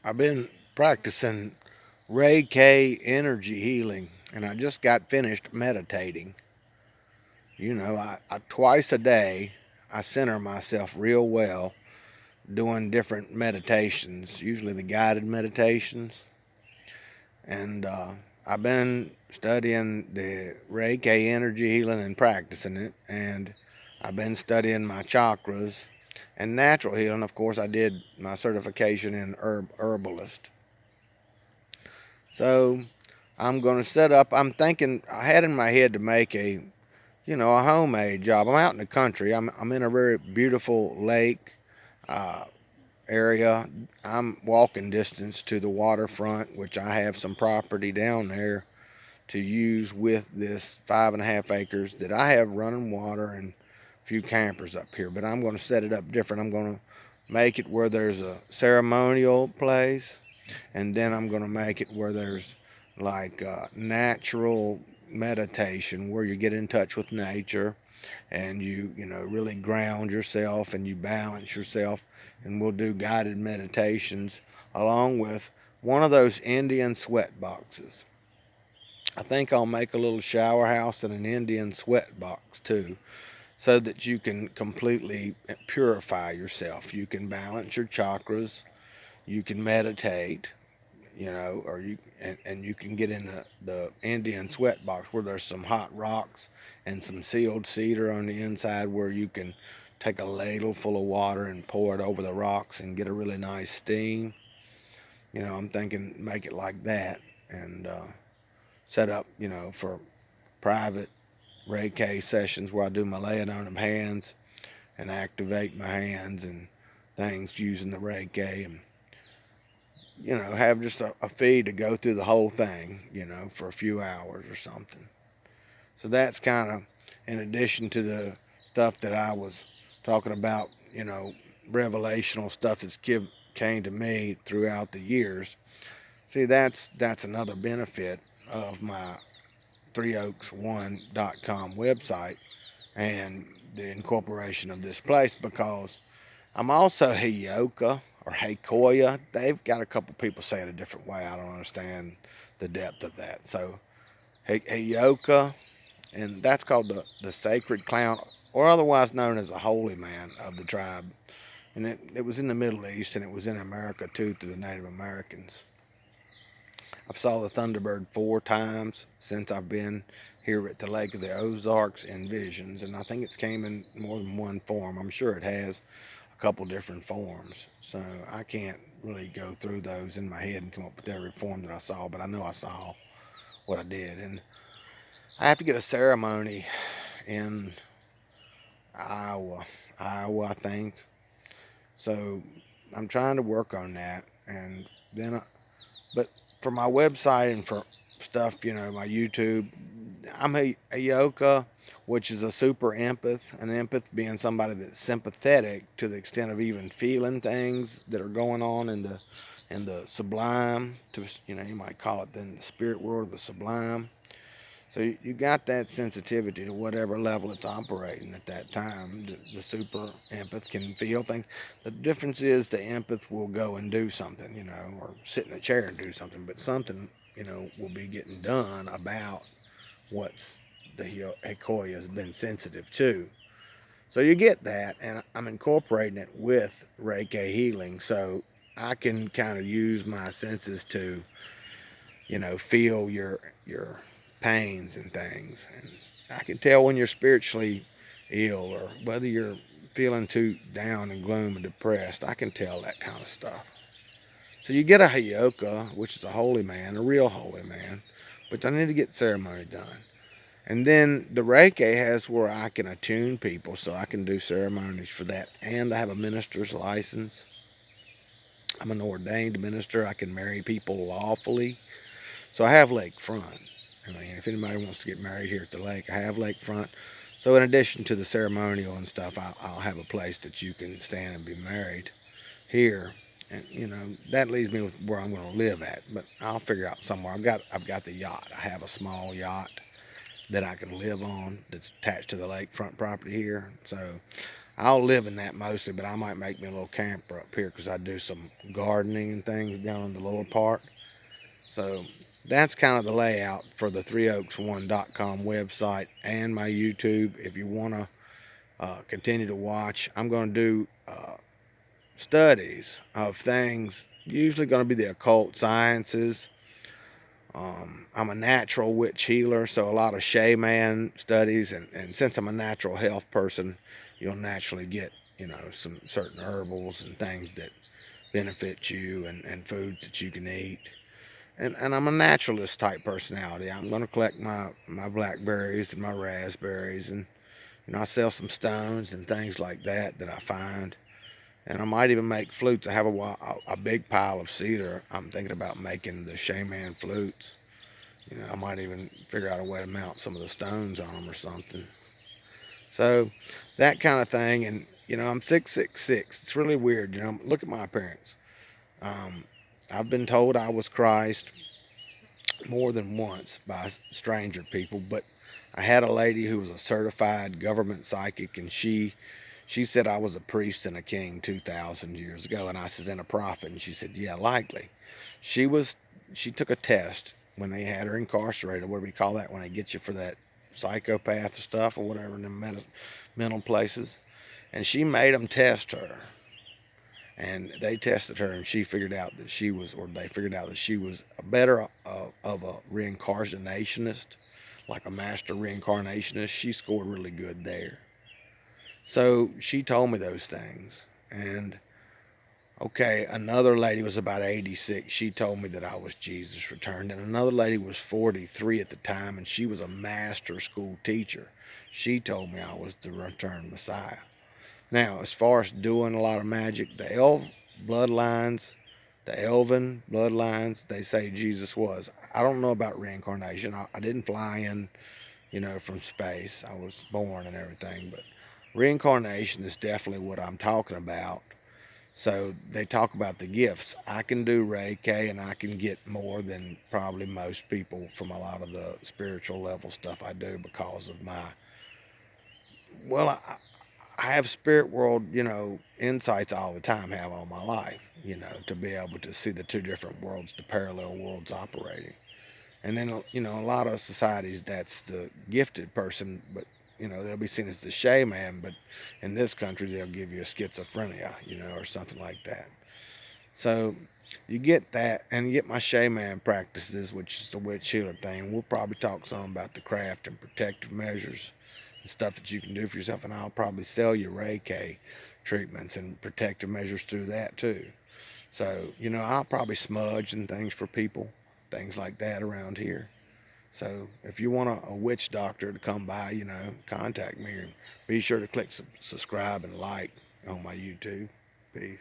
I've been practicing Reiki energy healing, and I just got finished meditating. I twice a day I center myself real well doing different meditations, usually the guided meditations, and I've been studying the Reiki energy healing and practicing it, and I've been studying my chakras and natural healing. Of course, I did my certification in herbalist. So I'm going to set up. I'm thinking. I had in my head to make a homemade job. I'm out in the country. I'm in a very beautiful lake uh, area. I'm walking distance to the waterfront, which I have some property down there to use with this 5.5 acres that I have running water and a few campers up here. But I'm going to set it up different. I'm going to make it where there's a ceremonial place, and then I'm going to make it where there's like natural meditation where you get in touch with nature and you really ground yourself and you balance yourself, and we'll do guided meditations along with one of those Indian sweat boxes. I think I'll make a little shower house and an Indian sweat box too, so that you can completely purify yourself. You can balance your chakras, you can meditate, or and you can get in the Indian sweat box where there's some hot rocks and some sealed cedar on the inside where you can take a ladle full of water and pour it over the rocks and get a really nice steam. I'm thinking make it like that and set up, for private Reiki sessions where I do my laying on of hands and activate my hands and things using the Reiki, and have just a fee to go through the whole thing, for a few hours or something. So that's kind of in addition to the stuff that I was talking about, revelational stuff came to me throughout the years. See, that's another benefit of my 3oaks1.com website and the incorporation of this place, because I'm also Heyoka or Heikoya. They've got a couple people say it a different way. I don't understand the depth of that. So Heyoka, and that's called the sacred clown, or otherwise known as the holy man of the tribe. And it was in the Middle East, and it was in America too through the Native Americans. I've saw the Thunderbird 4 times since I've been here at the Lake of the Ozarks in visions, and I think it's came in more than one form. I'm sure it has a couple different forms, so I can't really go through those in my head and come up with every form that I saw, but I know I saw what I did. And I have to get a ceremony in Iowa, I think. So I'm trying to work on that, and but for my website and for stuff, my YouTube, I'm a yoga, which is a super empath. An empath being somebody that's sympathetic to the extent of even feeling things that are going on in the sublime. You might call it then the spirit world, the sublime. So you got that sensitivity to whatever level it's operating at that time. The super empath can feel things. The difference is the empath will go and do something, or sit in a chair and do something, but something, will be getting done about what's the Hikoya has been sensitive to. So you get that, and I'm incorporating it with Reiki healing, so I can kind of use my senses to feel your pains and things. And I can tell when you're spiritually ill or whether you're feeling too down and gloom and depressed. I can tell that kind of stuff. So you get a Hayoka, which is a holy man, a real holy man, but I need to get ceremony done. And then the Reiki has where I can attune people, so I can do ceremonies for that. And I have a minister's license. I'm an ordained minister. I can marry people lawfully. So I have lakefront. I mean, if anybody wants to get married here at the lake, I have lakefront. So in addition to the ceremonial and stuff, I'll have a place that you can stand and be married here. And that leaves me with where I'm going to live at. But I'll figure out somewhere. I've got the yacht. I have a small yacht that I can live on that's attached to the lakefront property here. So I'll live in that mostly, but I might make me a little camper up here because I do some gardening and things down in the lower part. So that's kind of the layout for the 3oaks1.com website and my YouTube. If you want to continue to watch, I'm going to do studies of things, usually going to be the occult sciences. I'm a natural witch healer, so a lot of shaman studies, and since I'm a natural health person, you'll naturally get, some certain herbals and things that benefit you, and foods that you can eat. And I'm a naturalist type personality. I'm going to collect my blackberries and my raspberries, and I sell some stones and things like that I find. And I might even make flutes. I have a big pile of cedar. I'm thinking about making the shaman flutes. I might even figure out a way to mount some of the stones on them or something. So that kind of thing. And I'm 6'6". It's really weird. Look at my appearance. Um, I've been told I was Christ more than once by stranger people, but I had a lady who was a certified government psychic, and she said I was a priest and a king 2,000 years ago, and I says, and a prophet, and she said, yeah, likely. She was she took a test when they had her incarcerated. What do we call that when they get you for that psychopath stuff or whatever in the mental places? And she made them test her, and they tested her, and she figured out that she was, or they figured out that she was a better of a reincarnationist, like a master reincarnationist. She scored really good there. So she told me those things. And okay, another lady was about 86. She told me that I was Jesus returned. And another lady was 43 at the time, and she was a master school teacher. She told me I was the returned Messiah. Now, as far as doing a lot of magic, bloodlines, the elven bloodlines, they say Jesus was. I don't know about reincarnation. I didn't fly in, from space. I was born and everything, but reincarnation is definitely what I'm talking about. So they talk about the gifts. I can do Reiki, and I can get more than probably most people from a lot of the spiritual level stuff I do because of well, I have spirit world, insights all the time, have all my life, to be able to see the two different worlds, the parallel worlds operating. And then, a lot of societies, that's the gifted person, but, they'll be seen as the shaman, but in this country, they'll give you a schizophrenia, or something like that. So you get that, and you get my shaman practices, which is the witch healer thing. We'll probably talk some about the craft and protective measures and stuff that you can do for yourself, and I'll probably sell you Reiki treatments and protective measures through that too. So, I'll probably smudge and things for people, things like that around here. So if you want a witch doctor to come by, contact me, and be sure to click subscribe and like on my YouTube. Peace.